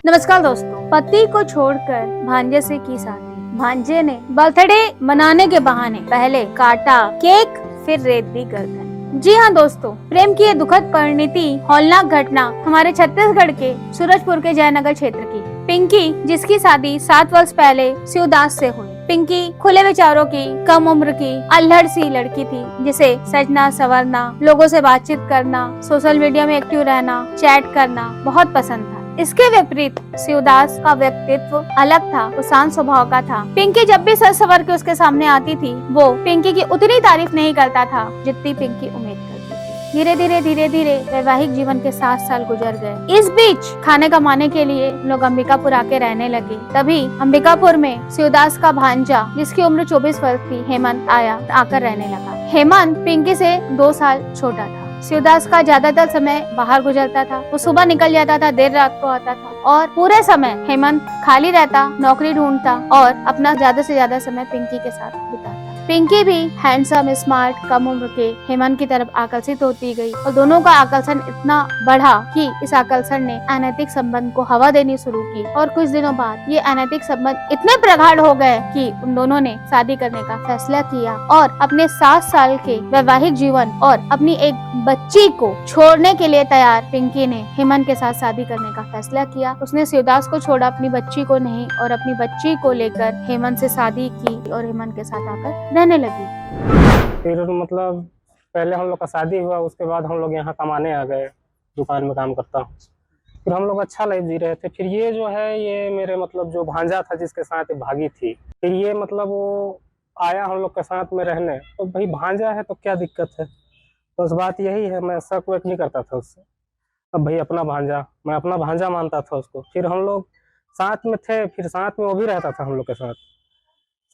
नमस्कार दोस्तों, पति को छोड़कर भांजे से की शादी। भांजे ने बर्थडे मनाने के बहाने पहले काटा केक, फिर रेत दी गर्दन। जी हाँ दोस्तों, प्रेम की ये दुखद परिणति हौलनाक घटना हमारे छत्तीसगढ़ के सूरजपुर के जयनगर क्षेत्र की। पिंकी, जिसकी शादी 7 वर्ष पहले शिवदास से हुई। पिंकी खुले विचारों की, कम उम्र की, अल्हड़ सी लड़की थी, जिसे सजना संवरना, लोगों से बातचीत करना, सोशल मीडिया में एक्टिव रहना, चैट करना बहुत पसंद था। इसके विपरीत शिवदास का व्यक्तित्व अलग था, वो शांत स्वभाव का था। पिंकी जब भी सज संवर के उसके सामने आती थी, वो पिंकी की उतनी तारीफ नहीं करता था जितनी पिंकी उम्मीद करती थी। धीरे धीरे वैवाहिक जीवन के 7 साल गुजर गए। इस बीच खाने कमाने के लिए लोग अंबिकापुर आके रहने लगे। तभी अंबिकापुर में शिवदास का भांजा, जिसकी उम्र 24 वर्ष थी, हेमंत आकर रहने लगा। हेमंत पिंकी से 2 साल छोटा था। शिवदास का ज्यादातर समय बाहर गुजरता था। वो सुबह निकल जाता था, देर रात को आता था और पूरे समय हेमंत खाली रहता, नौकरी ढूंढता और अपना ज्यादा से ज्यादा समय पिंकी के साथ बिताता। पिंकी भी हैंडसम, स्मार्ट, कम उम्र के हेमंत की तरफ आकर्षित होती गई और दोनों का आकर्षण इतना बढ़ा कि इस आकर्षण ने अनैतिक संबंध को हवा देनी शुरू की और कुछ दिनों बाद ये अनैतिक संबंध इतने प्रगाढ़ हो गए कि उन दोनों ने शादी करने का फैसला किया और अपने 7 साल के वैवाहिक जीवन और अपनी एक बच्ची को छोड़ने के लिए तैयार पिंकी ने हेमंत के साथ शादी करने का फैसला किया। उसने शिवदास को छोड़ा, अपनी बच्ची को नहीं, और अपनी बच्ची को लेकर हेमंत से शादी की और हेमंत के साथ आकर रहने लगी। फिर मतलब पहले हम लोग का शादी हुआ, उसके बाद हम लोग यहाँ कमाने आ गए, दुकान में काम करता हूँ। फिर हम लोग अच्छा लाइफ जी रहे थे। फिर ये जो है, ये मेरे मतलब जो भांजा था जिसके साथ भागी थी, फिर ये मतलब वो आया हम लोग के साथ में रहने। तो भाई भांजा है तो क्या दिक्कत है, तो उस बात यही है, मैं शक वक नहीं करता था उससे। अब भाई अपना भांजा, मैं अपना भांजा मानता था उसको। फिर हम लोग साथ में थे, फिर साथ में वो भी रहता था, हम लोग के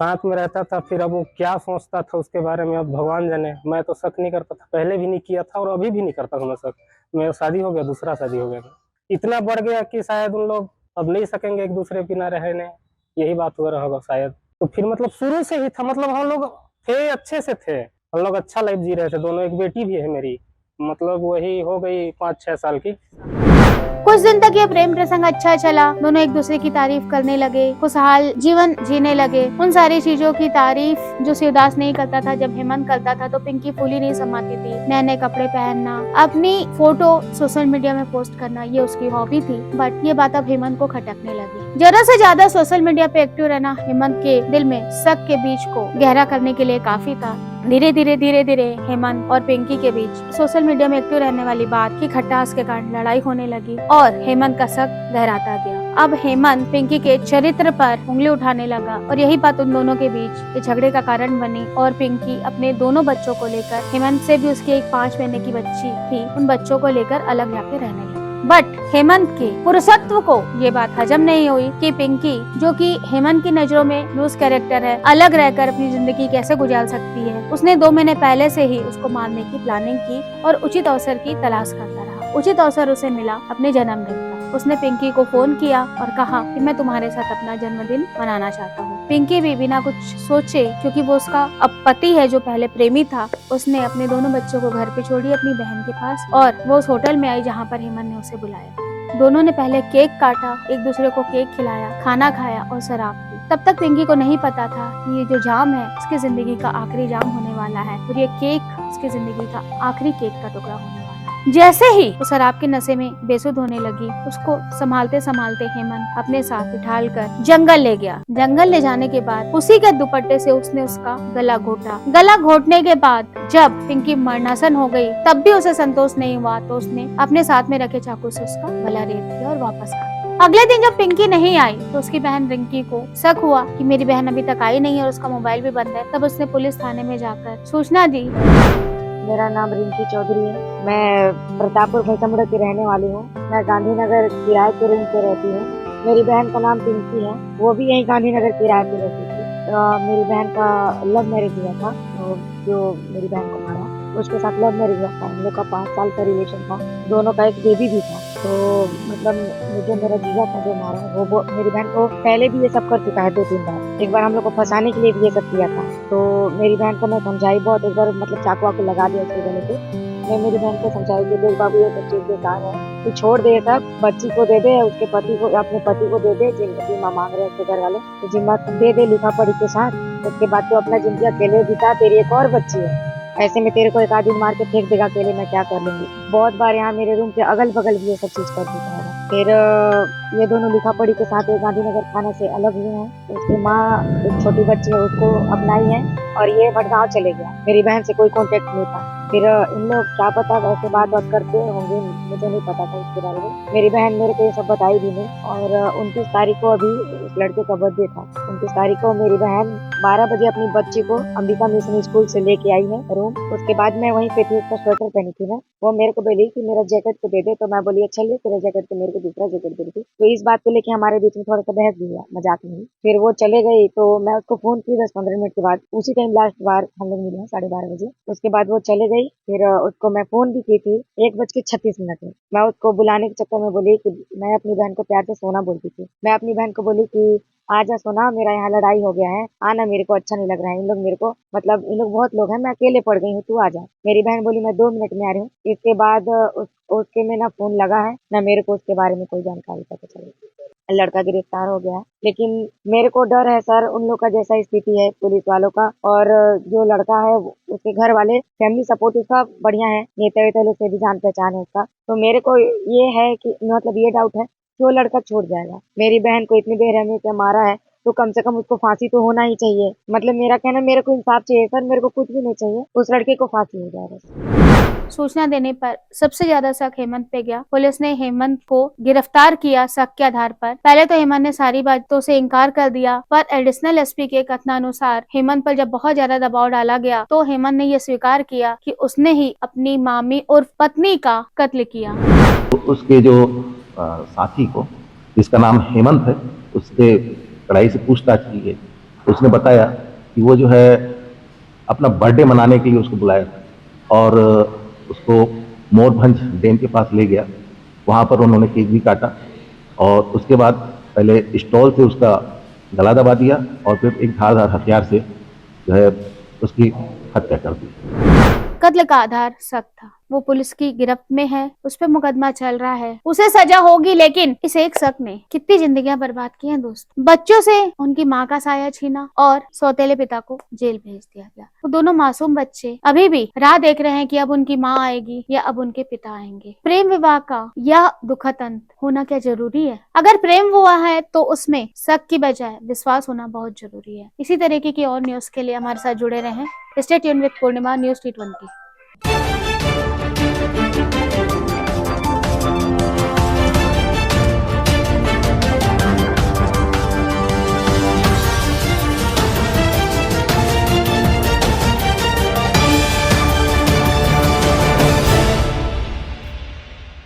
साथ में रहता था। फिर अब वो क्या सोचता था उसके बारे में अब भगवान जाने। मैं तो शक नहीं करता था, पहले भी नहीं किया था और अभी भी नहीं करता हूँ मैं शक। मेरा शादी हो गया, दूसरा शादी हो गया, इतना बढ़ गया कि शायद उन लोग अब नहीं सकेंगे एक दूसरे बिना रहने, यही बात हो रहा होगा शायद। तो फिर मतलब शुरू से ही था, मतलब हम लोग थे, अच्छे से थे, हम लोग अच्छा लाइफ जी रहे थे दोनों। एक बेटी भी है मेरी, मतलब वही हो गई 5-6 साल की। कुछ दिन तक ये प्रेम प्रसंग अच्छा चला। दोनों एक दूसरे की तारीफ करने लगे, खुशहाल जीवन जीने लगे। उन सारी चीजों की तारीफ जो शिवदास नहीं करता था, जब हेमंत करता था तो पिंकी फूली नहीं समाती थी। नए नए कपड़े पहनना, अपनी फोटो सोशल मीडिया में पोस्ट करना, ये उसकी हॉबी थी। बट ये बात अब हेमंत को खटकने लगी। जरा से ज्यादा सोशल मीडिया पे एक्टिव रहना हेमंत के दिल में शक के बीच को गहरा करने के लिए काफी था। धीरे धीरे हेमंत और पिंकी के बीच सोशल मीडिया में एक्टिव रहने वाली बात की खटास के कारण लड़ाई होने लगी और हेमंत का शक गहराता गया। अब हेमंत पिंकी के चरित्र पर उंगली उठाने लगा और यही बात उन दोनों के बीच झगड़े का कारण बनी और पिंकी अपने दोनों बच्चों को लेकर, हेमंत से भी उसकी एक 5 महीने की बच्ची थी, उन बच्चों को लेकर अलग जाके रहने लगी। बट हेमंत के पुरुषत्व को ये बात हजम नहीं हुई कि पिंकी, जो कि हेमंत की नजरों में लूज कैरेक्टर है, अलग रहकर अपनी जिंदगी कैसे गुजार सकती है। उसने 2 महीने पहले से ही उसको मारने की प्लानिंग की और उचित अवसर की तलाश करता रहा। उचित अवसर उसे मिला अपने जन्मदिन का। उसने पिंकी को फोन किया और कहा कि मैं तुम्हारे साथ अपना जन्मदिन मनाना चाहता हूँ। पिंकी भी बिना कुछ सोचे, क्योंकि वो उसका अब पति है जो पहले प्रेमी था, उसने अपने दोनों बच्चों को घर पे छोड़ी अपनी बहन के पास और वो उस होटल में आई जहाँ पर हेमंत ने उसे बुलाया। दोनों ने पहले केक काटा, एक दूसरे को केक खिलाया, खाना खाया और शराब पी। तब तक पिंकी को नहीं पता था कि ये जो जाम है उसकी जिंदगी का आखिरी जाम होने वाला है और ये केक उसकी जिंदगी का आखिरी केक का टुकड़ा होने वाला है। जैसे ही वो शराब के नशे में बेसुध होने लगी, उसको संभालते संभालते हेमंत अपने साथ बिठालकर जंगल ले गया। जंगल ले जाने के बाद उसी के दुपट्टे से उसने उसका गला घोटा। गला घोटने के बाद जब पिंकी मरणासन हो गई, तब भी उसे संतोष नहीं हुआ तो उसने अपने साथ में रखे चाकू से उसका गला रेत दिया और वापस आ गया। अगले दिन जब पिंकी नहीं आई तो उसकी बहन रिंकी को शक हुआ कि मेरी बहन अभी तक आई नहीं है और उसका मोबाइल भी बंद है। तब उसने पुलिस थाने में जाकर सूचना दी। मेरा नाम रिंकी चौधरी है। मैं प्रतापपुर भैंसामुड़ा की रहने वाली हूँ। मैं गांधीनगर किराए के रूम पे रहती हूँ। मेरी बहन का नाम पिंकी है, वो भी यहीं गांधीनगर किराए पे रहती थी। मेरी बहन का लव मैरिज हुआ था, तो जो मेरी बहन को मारा उसके साथ लव मैरिज हुआ था। हम लोग का 5 साल का रिलेशन था, दोनों का एक बेबी भी था। तो मतलब जो मेरा जीजा था जो मारा, वो मेरी बहन को पहले भी ये सब कर चुका है 2-3 बार। एक बार हम लोग को फंसाने के लिए भी ये सब किया था। तो मेरी बहन को मैं समझाई बहुत, एक बार मतलब चाकू वाकू लगा दिया उसके गले पे। मैं मेरी बहन को समझाई कि देख बाबू ये सब चीज बेकार है, तू छोड़ दे सब, बच्ची को दे दे, उसके पति को, अपने पति को दे दे, जिम्मा मांग रहे हैं उसके घर वाले, तो जिम्मा दे दे लिखा पढ़ी के साथ। उसके बाद तो अपना जिंदगी अकेले बिता, तेरी एक और बच्ची है, ऐसे में तेरे को एक आदमी मार के फेंक देगा अकेले, मैं क्या कर लूंगी। बहुत बार यहाँ मेरे रूम के अगल बगल भी ये सब चीज कर देता है। फिर ये दोनों लिखा पढ़ी के साथ एक गांधीनगर थाना से अलग हुए हैं। उसकी माँ एक छोटी बच्ची है, उसको अपनाई है, और ये भटगांव चले गया। मेरी बहन से कोई कांटेक्ट नहीं था। फिर इन लोग क्या पता वैसे बात करते होंगे, मुझे नहीं पता था इसके बारे में। मेरी बहन मेरे को ये सब बताई भी नहीं। और 29 तारीख को अभी उस लड़के का बर्थडे था। 29 तारीख को मेरी बहन 12 बजे अपनी बच्ची को अंबिका मिशन स्कूल से लेके आई है रूम। उसके बाद मैं वहीं पे थी, उसका स्वेटर पहनी थी मैं। वो मेरे को बोली कि मेरा जैकेट को दे दे, तो मैं बोली अच्छा ले, तेरा जैकेट तो मेरे को दूसरा जैकेट दे दी। तो इस बात को लेके हमारे बीच में थोड़ा सा बहस भी हुआ, मजाक में। फिर वो चले गई, तो मैं उसको फोन की 10-15 मिनट के बाद, उसी टाइम लास्ट बार हम लोग मिले हैं 12:30 बजे। उसके बाद वो चले गई। फिर उसको मैं फोन भी की थी 1:36 में। मैं उसको बुलाने के चक्कर में बोली कि मैं अपनी बहन को प्यार से सोना बोलती थी। मैं अपनी बहन को बोली कि आजा सोना, मेरा यहाँ लड़ाई हो गया है, आना, मेरे को अच्छा नहीं लग रहा है। इन लोग मेरे को, मतलब इन लोग बहुत लोग हैं, मैं अकेले पड़ गई हूँ, तू आजा। मेरी बहन बोली मैं 2 मिनट में आ रही हूँ। इसके बाद उसके में ना फोन लगा है, ना मेरे को उसके बारे में कोई जानकारी पता चली। लड़का गिरफ्तार हो गया। लेकिन मेरे को डर है सर, उन लोग का जैसा स्थिति है पुलिस वालों का, और जो लड़का है उसके घर वाले, फैमिली सपोर्ट उसका बढ़िया है, नेता वेता लोग से भी जान पहचान है उसका। तो मेरे को ये है कि, मतलब ये डाउट है कि वो लड़का छूट जाएगा। मेरी बहन को इतनी बेरहमी से मारा है, तो कम से कम उसको फांसी तो होना ही चाहिए। मतलब मेरा कहना, मेरे को इंसाफ चाहिए सर, मेरे को कुछ भी नहीं चाहिए, उस लड़के को फांसी हो जाए बस। सूचना देने पर सबसे ज्यादा शक हेमंत पे गया। पुलिस ने हेमंत को गिरफ्तार किया शक के आधार पर। पहले तो हेमंत ने सारी बातों से इनकार कर दिया, पर एडिशनल एसपी के कथनानुसार हेमंत पर जब बहुत ज्यादा दबाव डाला गया, तो हेमंत ने यह स्वीकार किया कि उसने ही अपनी मामी और पत्नी का कत्ल किया। तो उसके जो साथी को, जिसका नाम हेमंत है, उससे कड़ाई से पूछताछ की गई। उसने बताया कि वो जो है अपना बर्थडे मनाने के लिए उसको बुलाया था, और उसको मोरभंज डैम के पास ले गया। वहाँ पर उन्होंने केक भी काटा, और उसके बाद पहले स्टॉल से उसका गला दबा दिया, और फिर एक धारदार हथियार से जो है उसकी हत्या कर दी। कत्ल का आधार शक था। वो पुलिस की गिरफ्त में है, उस पर मुकदमा चल रहा है, उसे सजा होगी। लेकिन इस एक शक ने कितनी जिंदगियां बर्बाद की हैं दोस्त। बच्चों से उनकी माँ का साया छीना, और सौतेले पिता को जेल भेज दिया गया। वो दोनों मासूम बच्चे अभी भी राह देख रहे हैं कि अब उनकी माँ आएगी या अब उनके पिता आएंगे। प्रेम विवाह का यह दुखद अंत होना क्या जरूरी है? अगर प्रेम विवाह है तो उसमें शक की बजाय विश्वास होना बहुत जरूरी है। इसी तरीके की और न्यूज के लिए हमारे साथ जुड़े रहें। Stay tuned with Purnima news T20।